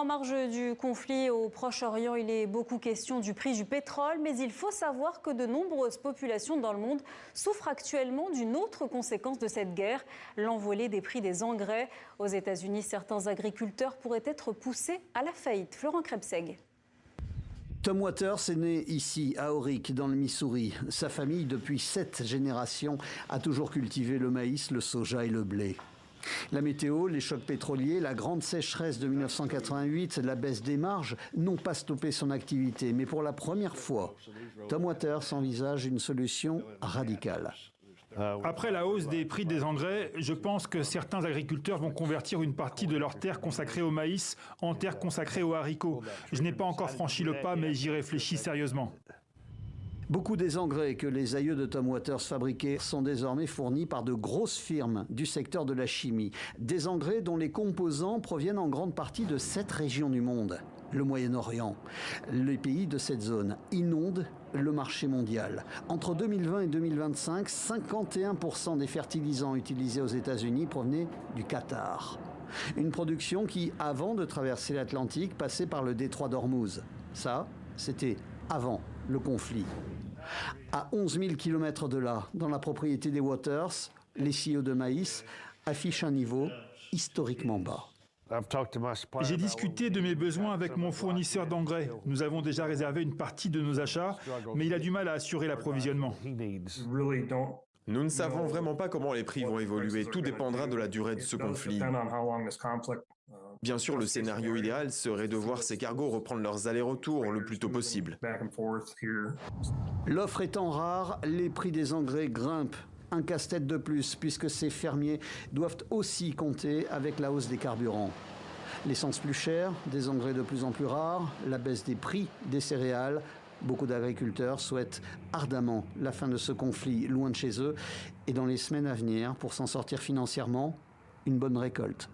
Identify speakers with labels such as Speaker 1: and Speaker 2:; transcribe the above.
Speaker 1: marge du conflit au Proche-Orient, il est beaucoup question du prix du pétrole, mais il faut savoir que de nombreuses populations dans le monde souffrent actuellement d'une autre conséquence de cette guerre, l'envolée des prix des engrais. Aux États-Unis, certains agriculteurs pourraient être poussés à la faillite. Florent Krebseg.
Speaker 2: Tom Waters est né ici, à Auric, dans le Missouri. Sa famille, depuis 7 générations, a toujours cultivé le maïs, le soja et le blé. La météo, les chocs pétroliers, la grande sécheresse de 1988, la baisse des marges n'ont pas stoppé son activité. Mais pour la première fois, Tom Waters envisage une solution radicale.
Speaker 3: Après la hausse des prix des engrais, je pense que certains agriculteurs vont convertir une partie de leurs terres consacrées au maïs en terres consacrées aux haricots. Je n'ai pas encore franchi le pas, mais j'y réfléchis sérieusement.
Speaker 2: Beaucoup des engrais que les aïeux de Tom Waters fabriquaient sont désormais fournis par de grosses firmes du secteur de la chimie. Des engrais dont les composants proviennent en grande partie de 7 régions du monde. Le Moyen-Orient, les pays de cette zone inondent le marché mondial. Entre 2020 et 2025, 51% des fertilisants utilisés aux États-Unis provenaient du Qatar. Une production qui, avant de traverser l'Atlantique, passait par le détroit d'Ormuz. Ça, c'était avant le conflit. À 11 000 km de là, dans la propriété des Waters, les silos de maïs affichent un niveau historiquement bas.
Speaker 3: J'ai discuté de mes besoins avec mon fournisseur d'engrais. Nous avons déjà réservé une partie de nos achats, mais il a du mal à assurer l'approvisionnement.
Speaker 4: Nous ne savons vraiment pas comment les prix vont évoluer. Tout dépendra de la durée de ce conflit. Bien sûr, le scénario idéal serait de voir ces cargos reprendre leurs allers-retours le plus tôt possible.
Speaker 2: L'offre étant rare, les prix des engrais grimpent. Un casse-tête de plus, puisque ces fermiers doivent aussi compter avec la hausse des carburants. L'essence plus chère, des engrais de plus en plus rares, la baisse des prix des céréales. Beaucoup d'agriculteurs souhaitent ardemment la fin de ce conflit loin de chez eux et dans les semaines à venir, pour s'en sortir financièrement, une bonne récolte.